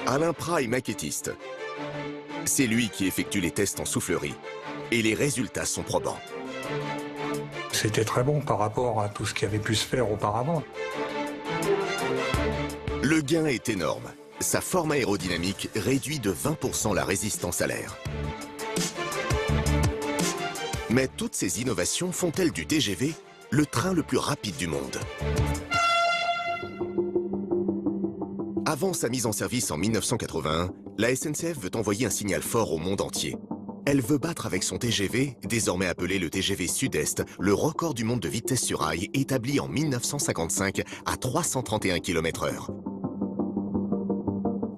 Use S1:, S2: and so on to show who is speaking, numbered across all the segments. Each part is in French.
S1: Alain Prat est maquettiste. C'est lui qui effectue les tests en soufflerie. Et les résultats sont probants.
S2: C'était très bon par rapport à tout ce qui avait pu se faire auparavant.
S1: Le gain est énorme. Sa forme aérodynamique réduit de 20% la résistance à l'air. Mais toutes ces innovations font-elles du TGV le train le plus rapide du monde? Avant sa mise en service en 1981, la SNCF veut envoyer un signal fort au monde entier. Elle veut battre avec son TGV, désormais appelé le TGV Sud-Est, le record du monde de vitesse sur rail établi en 1955 à 331 km/h.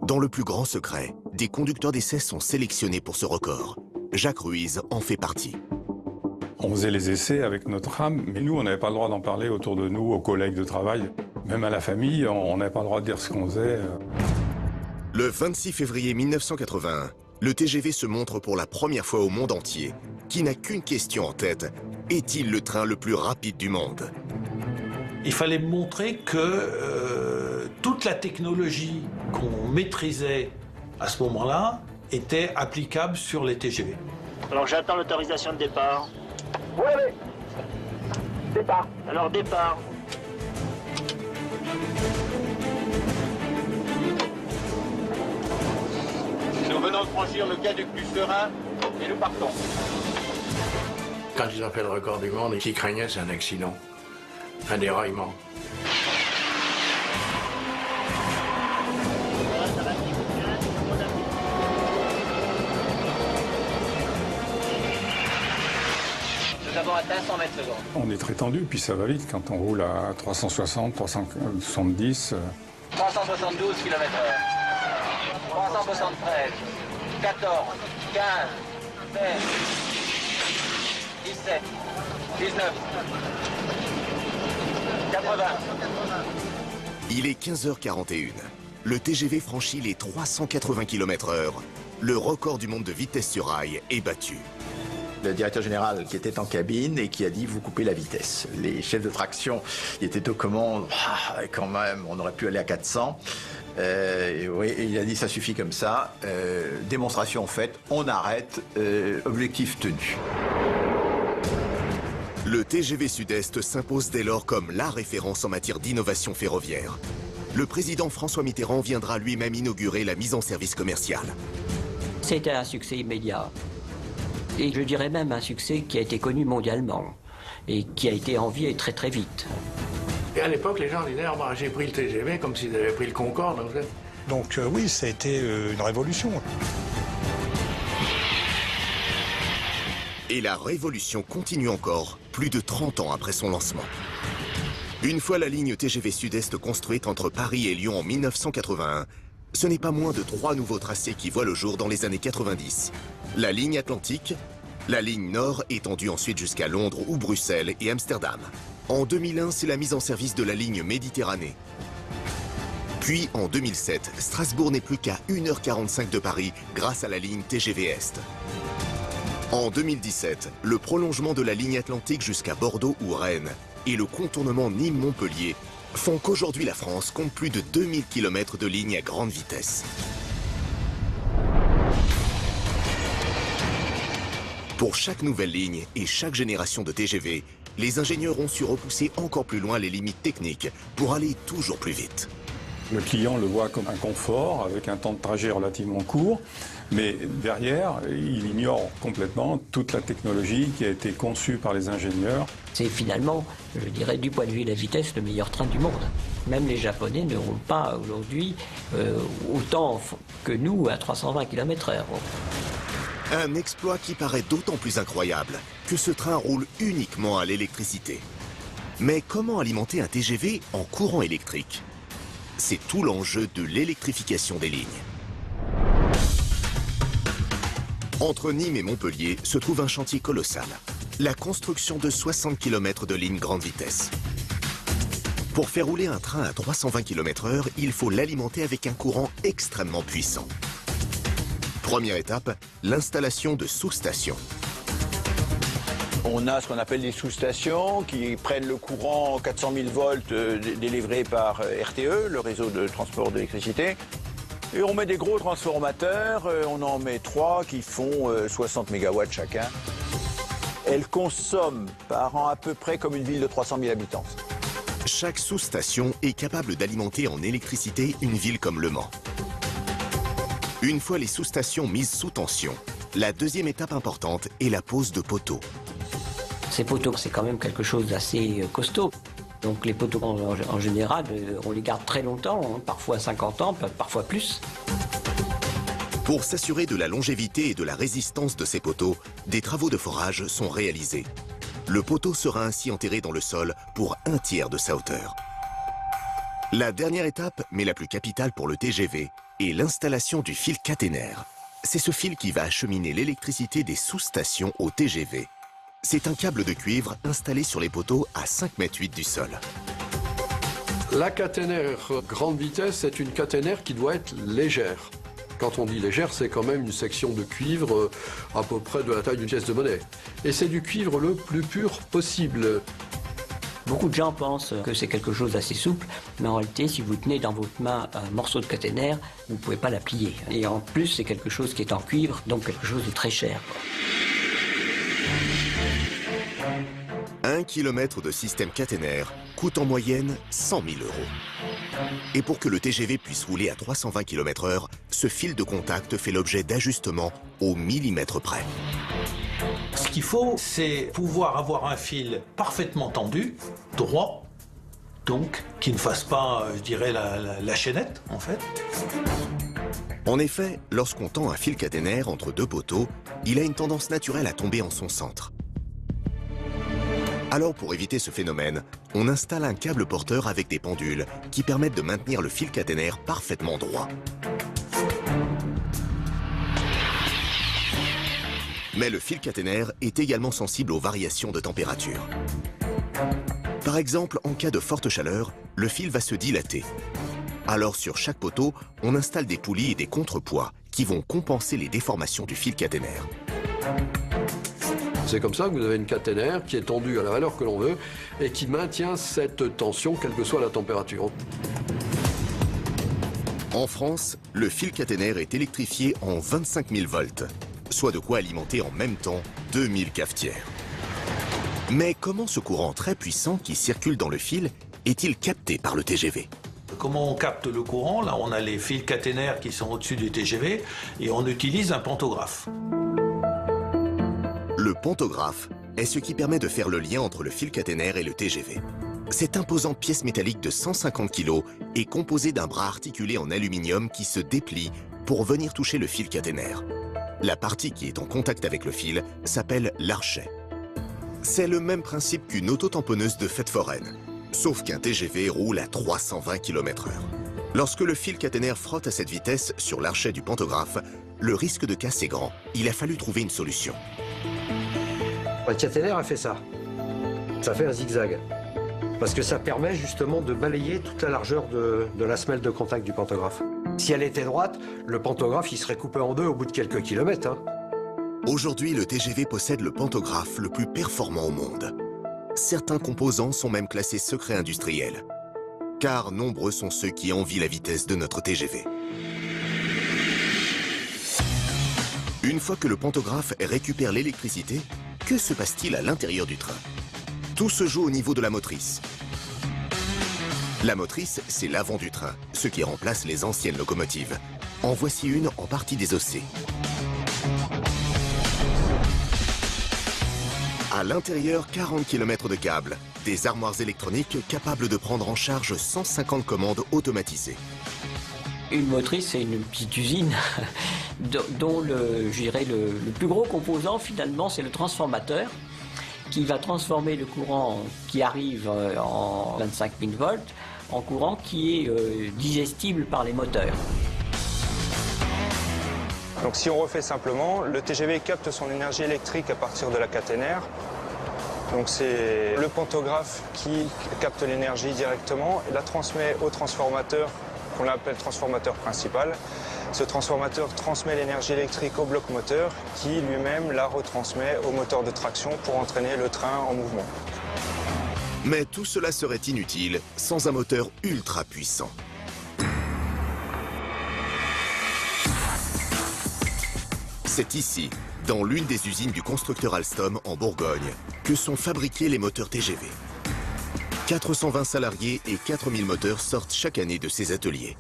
S1: Dans le plus grand secret, des conducteurs d'essai sont sélectionnés pour ce record. Jacques Ruiz en fait partie.
S2: On faisait les essais avec notre tram, mais nous, on n'avait pas le droit d'en parler autour de nous, aux collègues de travail. Même à la famille, on n'avait pas le droit de dire ce qu'on faisait.
S1: Le 26 février 1981, le TGV se montre pour la première fois au monde entier, qui n'a qu'une question en tête. Est-il le train le plus rapide du monde?
S3: Il fallait montrer que toute la technologie qu'on maîtrisait à ce moment-là était applicable sur les TGV.
S4: Alors j'attends l'autorisation de départ.
S5: Oui, oui. Départ.
S4: Alors départ.
S6: Nous venons de franchir le viaduc du Serein et nous partons.
S7: Quand ils ont fait le record du monde, ce qu'ils craignaient, c'est un accident, un déraillement.
S4: Nous avons atteint 100 mètres secondes.
S2: On est très tendu, puis ça va vite quand on roule à 360, 370.
S4: 372 km/h. 373. 14. 15. 16. 17. 19. 80.
S1: Il est 15h41. Le TGV franchit les 380 km/h. Le record du monde de vitesse sur rail est battu.
S8: Le directeur général qui était en cabine et qui a dit vous coupez la vitesse. Les chefs de traction qui étaient aux commandes, quand même, on aurait pu aller à 400. Oui, et il a dit ça suffit comme ça. Démonstration faite, on arrête, objectif tenu.
S1: Le TGV Sud-Est s'impose dès lors comme la référence en matière d'innovation ferroviaire. Le président François Mitterrand viendra lui-même inaugurer la mise en service commerciale.
S9: C'était un succès immédiat. Et je dirais même un succès qui a été connu mondialement et qui a été envié très très vite.
S7: Et à l'époque, les gens disaient oh, bah, j'ai pris le TGV comme s'ils avaient pris le Concorde.
S2: Donc oui, ça a été une révolution.
S1: Et la révolution continue encore, plus de 30 ans après son lancement. Une fois la ligne TGV Sud-Est construite entre Paris et Lyon en 1981, ce n'est pas moins de 3 nouveaux tracés qui voient le jour dans les années 90. La ligne Atlantique, la ligne Nord étendue ensuite jusqu'à Londres ou Bruxelles et Amsterdam. En 2001, c'est la mise en service de la ligne Méditerranée. Puis en 2007, Strasbourg n'est plus qu'à 1h45 de Paris grâce à la ligne TGV Est. En 2017, le prolongement de la ligne Atlantique jusqu'à Bordeaux ou Rennes et le contournement Nîmes-Montpellier font qu'aujourd'hui la France compte plus de 2000 km de lignes à grande vitesse. Pour chaque nouvelle ligne et chaque génération de TGV, les ingénieurs ont su repousser encore plus loin les limites techniques pour aller toujours plus vite.
S2: Le client le voit comme un confort, avec un temps de trajet relativement court, mais derrière, il ignore complètement toute la technologie qui a été conçue par les ingénieurs.
S9: C'est finalement, je dirais, du point de vue de la vitesse, le meilleur train du monde. Même les Japonais ne roulent pas aujourd'hui autant que nous à 320 km/h.
S1: Un exploit qui paraît d'autant plus incroyable que ce train roule uniquement à l'électricité. Mais comment alimenter un TGV en courant électrique? C'est tout l'enjeu de l'électrification des lignes. Entre Nîmes et Montpellier se trouve un chantier colossal. La construction de 60 km de lignes grande vitesse. Pour faire rouler un train à 320 km/h, il faut l'alimenter avec un courant extrêmement puissant. Première étape, l'installation de sous-stations.
S8: On a ce qu'on appelle des sous-stations qui prennent le courant 400 000 volts délivré par RTE, le réseau de transport d'électricité.
S10: Et on met des gros transformateurs, on en met 3 qui font 60 MW chacun. Elle consomme par an à peu près comme une ville de 300 000 habitants.
S1: Chaque sous-station est capable d'alimenter en électricité une ville comme Le Mans. Une fois les sous-stations mises sous tension, la deuxième étape importante est la pose de poteaux.
S9: Ces poteaux, c'est quand même quelque chose d'assez costaud. Donc les poteaux, en général, on les garde très longtemps, hein, parfois 50 ans, parfois plus.
S1: Pour s'assurer de la longévité et de la résistance de ces poteaux, des travaux de forage sont réalisés. Le poteau sera ainsi enterré dans le sol pour 1/3 de sa hauteur. La dernière étape, mais la plus capitale pour le TGV, est l'installation du fil caténaire. C'est ce fil qui va acheminer l'électricité des sous-stations au TGV. C'est un câble de cuivre installé sur les poteaux à 5,8 m du sol.
S7: La caténaire grande vitesse est une caténaire qui doit être légère. Quand on dit légère, c'est quand même une section de cuivre à peu près de la taille d'une pièce de monnaie. Et c'est du cuivre le plus pur possible.
S9: Beaucoup de gens pensent que c'est quelque chose d'assez souple, mais en réalité, si vous tenez dans votre main un morceau de caténaire, vous ne pouvez pas la plier. Et en plus, c'est quelque chose qui est en cuivre, donc quelque chose de très cher.
S1: 1 km de système caténaire coûte en moyenne 100 000 €. Et pour que le TGV puisse rouler à 320 km/h, ce fil de contact fait l'objet d'ajustements au millimètre près.
S3: Ce qu'il faut, c'est pouvoir avoir un fil parfaitement tendu, droit, donc qui ne fasse pas, je dirais, la chaînette, en fait.
S1: En effet, lorsqu'on tend un fil caténaire entre deux poteaux, il a une tendance naturelle à tomber en son centre. Alors pour éviter ce phénomène, on installe un câble porteur avec des pendules qui permettent de maintenir le fil caténaire parfaitement droit. Mais le fil caténaire est également sensible aux variations de température. Par exemple, en cas de forte chaleur, le fil va se dilater. Alors sur chaque poteau, on installe des poulies et des contrepoids qui vont compenser les déformations du fil caténaire.
S7: C'est comme ça que vous avez une caténaire qui est tendue à la valeur que l'on veut et qui maintient cette tension quelle que soit la température.
S1: En France, le fil caténaire est électrifié en 25 000 volts, soit de quoi alimenter en même temps 2000 cafetières. Mais comment ce courant très puissant qui circule dans le fil est-il capté par le TGV ?
S3: Comment on capte le courant? Là, on a les fils caténaires qui sont au-dessus du TGV et on utilise un pantographe.
S1: Le pantographe est ce qui permet de faire le lien entre le fil caténaire et le TGV. Cette imposante pièce métallique de 150 kg est composée d'un bras articulé en aluminium qui se déplie pour venir toucher le fil caténaire. La partie qui est en contact avec le fil s'appelle l'archet. C'est le même principe qu'une autotamponneuse de fête foraine, sauf qu'un TGV roule à 320 km/h. Lorsque le fil caténaire frotte à cette vitesse sur l'archet du pantographe, le risque de casse est grand. Il a fallu trouver une solution.
S11: Le caténaire a fait ça. Ça fait un zigzag. Parce que ça permet justement de balayer toute la largeur de la semelle de contact du pantographe. Si elle était droite, le pantographe il serait coupé en deux au bout de quelques kilomètres. Hein.
S1: Aujourd'hui, le TGV possède le pantographe le plus performant au monde. Certains composants sont même classés secret industriel. Car nombreux sont ceux qui envient la vitesse de notre TGV. Une fois que le pantographe récupère l'électricité, que se passe-t-il à l'intérieur du train? Tout se joue au niveau de la motrice. La motrice, c'est l'avant du train, ce qui remplace les anciennes locomotives. En voici une en partie désossée. À l'intérieur, 40 km de câbles, des armoires électroniques capables de prendre en charge 150 commandes automatisées.
S9: Une motrice, c'est une petite usine dont le plus gros composant, finalement, c'est le transformateur qui va transformer le courant qui arrive en 25 000 volts en courant qui est digestible par les moteurs.
S12: Donc si on refait simplement, le TGV capte son énergie électrique à partir de la caténaire. Donc c'est le pantographe qui capte l'énergie directement et la transmet au transformateur qu'on appelle transformateur principal. Ce transformateur transmet l'énergie électrique au bloc moteur qui lui-même la retransmet au moteur de traction pour entraîner le train en mouvement.
S1: Mais tout cela serait inutile sans un moteur ultra puissant. C'est ici, dans l'une des usines du constructeur Alstom en Bourgogne, que sont fabriqués les moteurs TGV. 420 salariés et 4000 moteurs sortent chaque année de ces ateliers.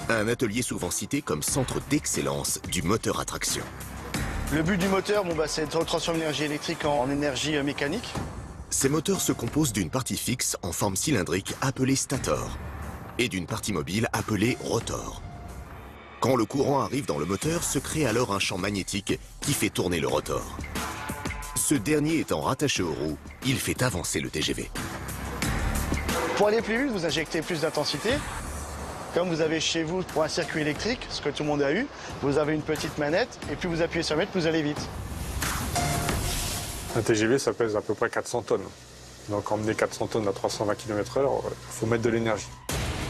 S1: Un atelier souvent cité comme centre d'excellence du moteur à traction.
S13: Le but du moteur, c'est de transformer l'énergie électrique en énergie mécanique.
S1: Ces moteurs se composent d'une partie fixe en forme cylindrique appelée stator et d'une partie mobile appelée rotor. Quand le courant arrive dans le moteur, se crée alors un champ magnétique qui fait tourner le rotor. Ce dernier étant rattaché aux roues, il fait avancer le TGV.
S13: Pour aller plus vite, vous injectez plus d'intensité. Comme vous avez chez vous pour un circuit électrique, ce que tout le monde a eu, vous avez une petite manette et plus vous appuyez sur la manette, plus vous allez vite.
S2: Un TGV, ça pèse à peu près 400 tonnes. Donc emmener 400 tonnes à 320 km/h, il faut mettre de l'énergie.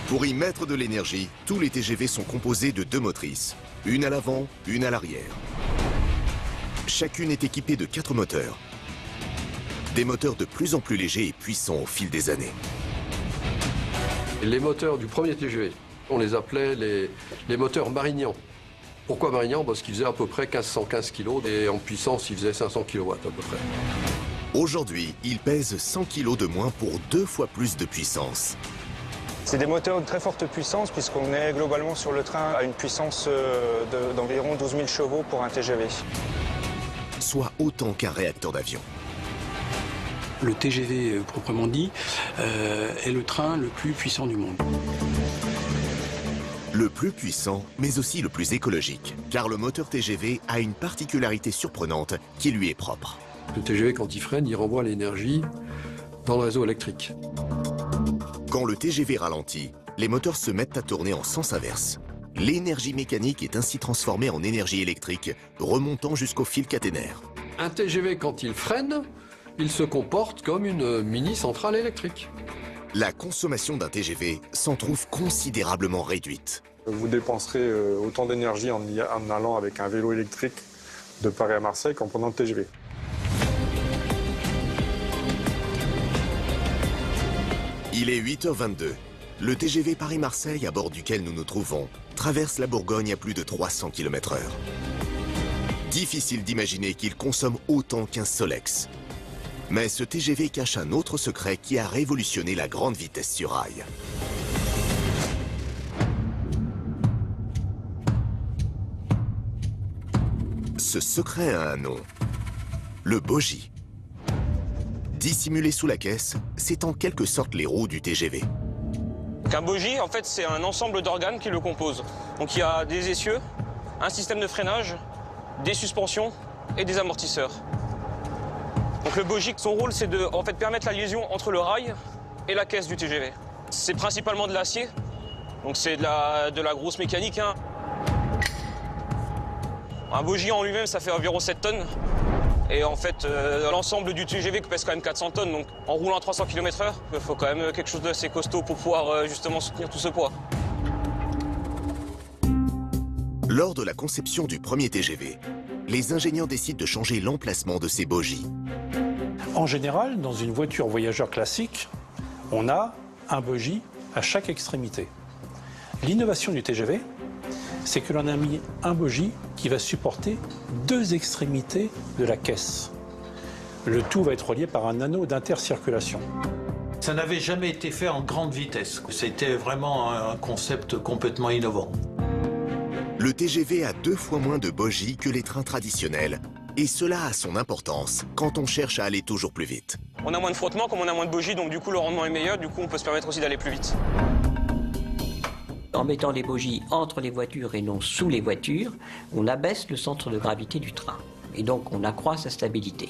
S1: Pour y mettre de l'énergie, tous les TGV sont composés de 2 motrices, une à l'avant, une à l'arrière. Chacune est équipée de 4 moteurs. Des moteurs de plus en plus légers et puissants au fil des années.
S7: Les moteurs du premier TGV, on les appelait les moteurs Marignan. Pourquoi Marignan? Parce qu'ils faisaient à peu près 1515 kg et en puissance, ils faisaient 500 kW à peu près.
S1: Aujourd'hui, ils pèsent 100 kg de moins pour 2 fois plus de puissance.
S12: C'est des moteurs de très forte puissance puisqu'on est globalement sur le train à une puissance d'environ 12 000 chevaux pour un TGV.
S1: Soit autant qu'un réacteur d'avion.
S14: Le TGV, proprement dit, est le train le plus puissant du monde.
S1: Le plus puissant, mais aussi le plus écologique, car le moteur TGV a une particularité surprenante qui lui est propre.
S7: Le TGV, quand il freine, il renvoie l'énergie dans le réseau électrique.
S1: Quand le TGV ralentit, les moteurs se mettent à tourner en sens inverse. L'énergie mécanique est ainsi transformée en énergie électrique, remontant jusqu'au fil caténaire.
S7: Un TGV, quand il freine, il se comporte comme une mini-centrale électrique.
S1: La consommation d'un TGV s'en trouve considérablement réduite.
S2: Vous dépenserez autant d'énergie en allant avec un vélo électrique de Paris à Marseille qu'en prenant le TGV.
S1: Il est 8h22. Le TGV Paris-Marseille, à bord duquel nous nous trouvons, traverse la Bourgogne à plus de 300 km/h. Difficile d'imaginer qu'il consomme autant qu'un Solex. Mais ce TGV cache un autre secret qui a révolutionné la grande vitesse sur rail. Ce secret a un nom, le bogie. Dissimulé sous la caisse, c'est en quelque sorte les roues du TGV.
S15: Un bogie, en fait, c'est un ensemble d'organes qui le composent. Donc il y a des essieux, un système de freinage, des suspensions et des amortisseurs. Donc le bogie, son rôle, c'est de permettre la liaison entre le rail et la caisse du TGV. C'est principalement de l'acier, donc c'est de la grosse mécanique. Hein. Un bogie en lui-même, ça fait environ 7 tonnes. Et en fait, l'ensemble du TGV pèse quand même 400 tonnes, donc en roulant à 300 km/h, il faut quand même quelque chose d'assez costaud pour pouvoir justement soutenir tout ce poids.
S1: Lors de la conception du premier TGV, les ingénieurs décident de changer l'emplacement de ces bogies.
S3: En général, dans une voiture voyageur classique, on a un bogie à chaque extrémité. L'innovation du TGV, c'est que l'on a mis un bogie qui va supporter 2 extrémités de la caisse. Le tout va être relié par un anneau d'intercirculation. Ça n'avait jamais été fait en grande vitesse. C'était vraiment un concept complètement innovant.
S1: Le TGV a 2 fois moins de bogies que les trains traditionnels. Et cela a son importance quand on cherche à aller toujours plus vite.
S15: On a moins de frottement, comme on a moins de bogies, donc du coup le rendement est meilleur, du coup on peut se permettre aussi d'aller plus vite.
S9: En mettant les bogies entre les voitures et non sous les voitures, on abaisse le centre de gravité du train. Et donc on accroît sa stabilité.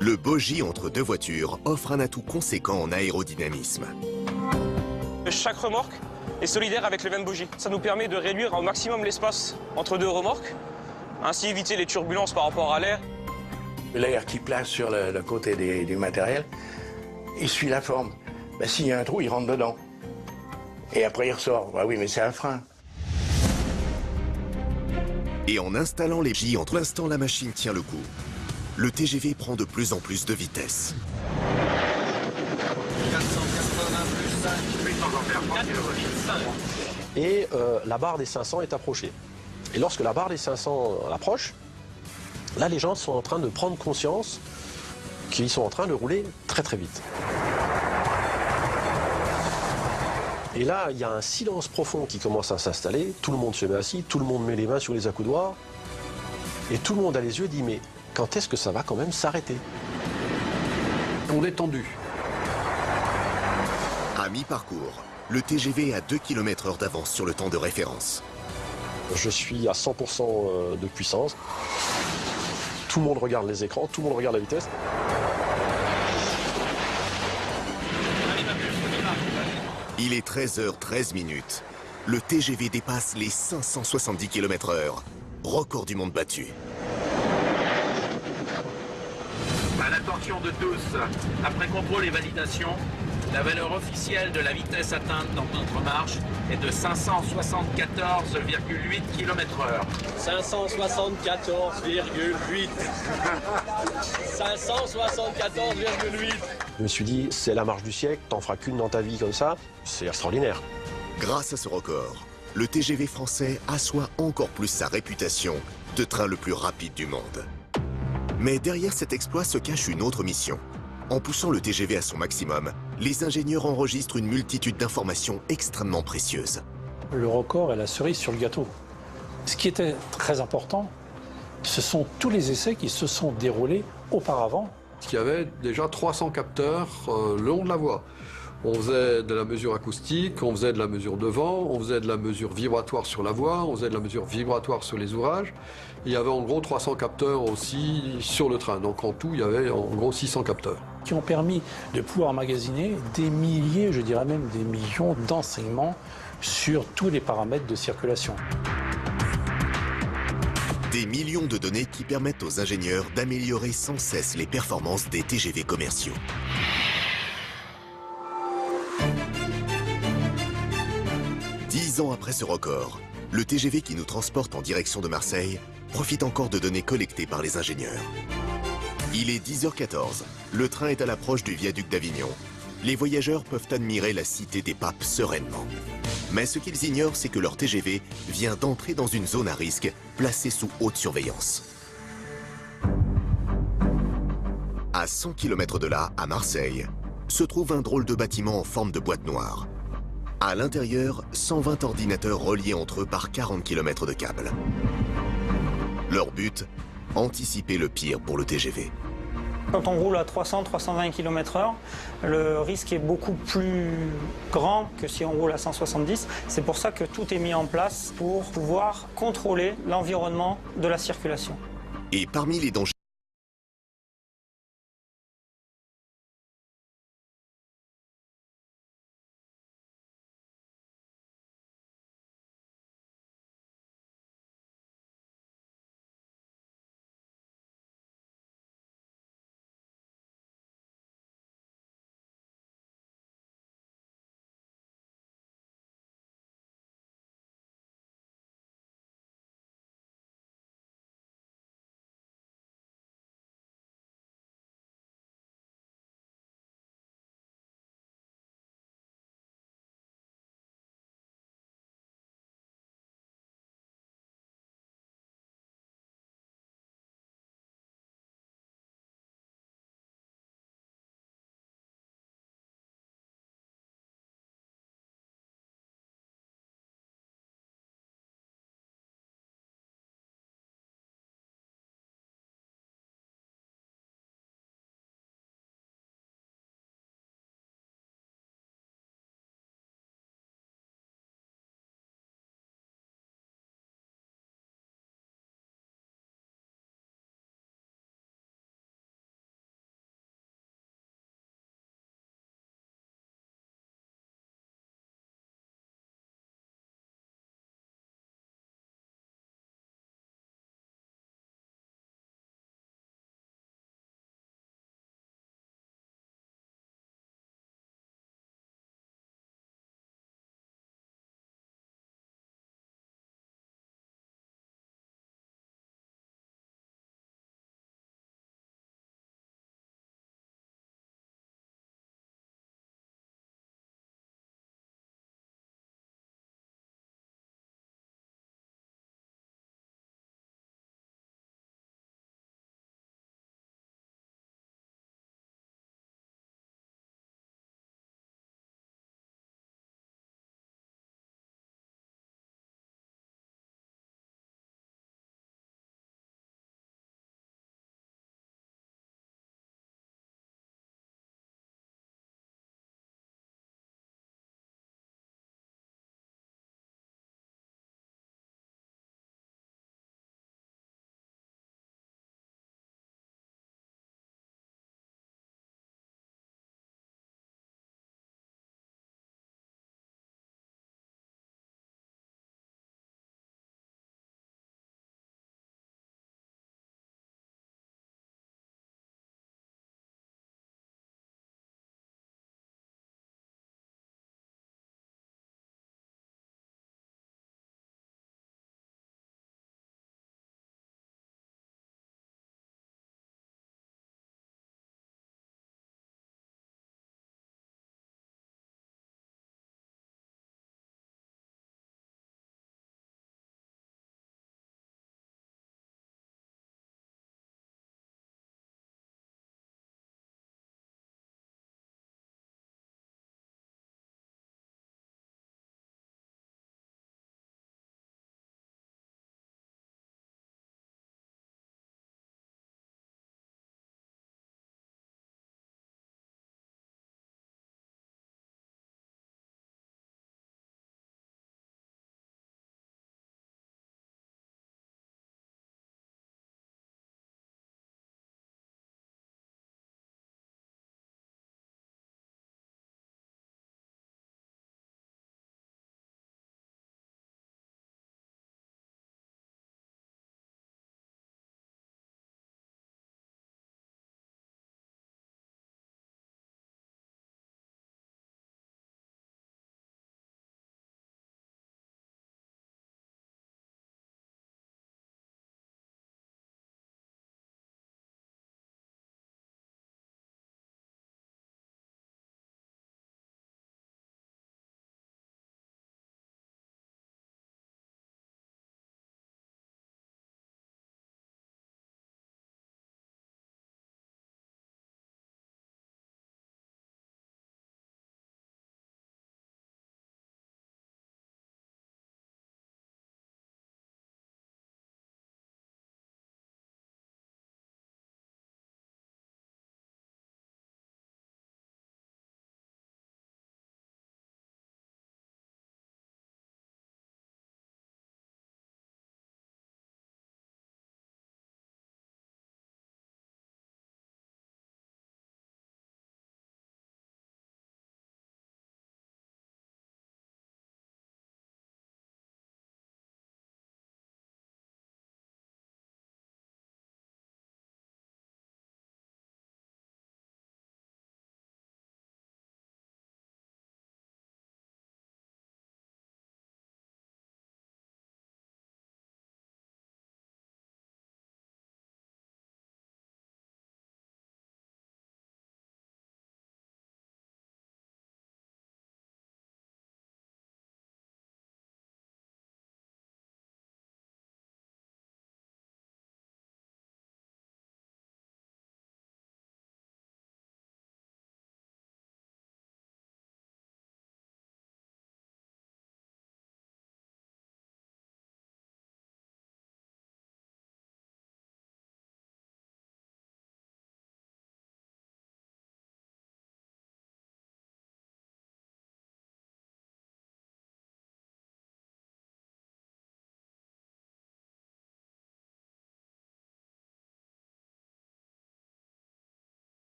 S1: Le bogie entre 2 voitures offre un atout conséquent en aérodynamisme.
S15: Chaque remorque est solidaire avec le même bogie. Ça nous permet de réduire au maximum l'espace entre 2 remorques, ainsi éviter les turbulences par rapport à l'air.
S16: L'air qui place sur le côté du matériel, il suit la forme. Ben, s'il y a un trou, il rentre dedans. Et après, il ressort. Ben oui, mais c'est un frein.
S1: Et en installant les bogies entre l'instant la machine tient le coup, le TGV prend de plus en plus de vitesse.
S11: 480 plus 5, Et la barre des 500 est approchée. Et lorsque la barre des 500 approche, Là, les gens sont en train de prendre conscience qu'ils sont en train de rouler très très vite. Et là, il y a un silence profond qui commence à s'installer. Tout le monde se met assis, tout le monde met les mains sur les accoudoirs. Et tout le monde a les yeux dit, mais quand est-ce que ça va quand même s'arrêter?
S7: On est tendu.
S1: À mi-parcours, le TGV a 2 km/h d'avance sur le temps de référence.
S11: Je suis à 100% de puissance. Tout le monde regarde les écrans, tout le monde regarde la vitesse.
S1: Il est 13h13. Le TGV dépasse les 570 km/h. Record du monde battu.
S17: À l'attention de tous, après contrôle et validation, la valeur officielle de la vitesse atteinte dans notre marche est de 574,8 km/h.
S18: 574,8. 574,8.
S11: Je me suis dit, c'est la marche du siècle, t'en feras qu'une dans ta vie comme ça, c'est extraordinaire.
S1: Grâce à ce record, le TGV français assoit encore plus sa réputation de train le plus rapide du monde. Mais derrière cet exploit se cache une autre mission. En poussant le TGV à son maximum, les ingénieurs enregistrent une multitude d'informations extrêmement précieuses.
S3: Le record est la cerise sur le gâteau. Ce qui était très important, ce sont tous les essais qui se sont déroulés auparavant.
S7: Il y avait déjà 300 capteurs le long de la voie. On faisait de la mesure acoustique, on faisait de la mesure de vent, on faisait de la mesure vibratoire sur la voie, on faisait de la mesure vibratoire sur les ouvrages. Il y avait en gros 300 capteurs aussi sur le train. Donc en tout, il y avait en gros 600 capteurs.
S3: Qui ont permis de pouvoir emmagasiner des milliers, je dirais même des millions d'enseignements sur tous les paramètres de circulation.
S1: Des millions de données qui permettent aux ingénieurs d'améliorer sans cesse les performances des TGV commerciaux. Dix ans après ce record, le TGV qui nous transporte en direction de Marseille profite encore de données collectées par les ingénieurs. Il est 10h14, le train est à l'approche du viaduc d'Avignon. Les voyageurs peuvent admirer la cité des papes sereinement. Mais ce qu'ils ignorent, c'est que leur TGV vient d'entrer dans une zone à risque, placée sous haute surveillance. À 100 km de là, à Marseille, se trouve un drôle de bâtiment en forme de boîte noire. À l'intérieur, 120 ordinateurs reliés entre eux par 40 km de câbles. Leur but, anticiper le pire pour le TGV.
S19: Quand on roule à 300-320 km/h, le risque est beaucoup plus grand que si on roule à 170. C'est pour ça que tout est mis en place pour pouvoir contrôler l'environnement de la circulation.
S1: Et parmi les dangers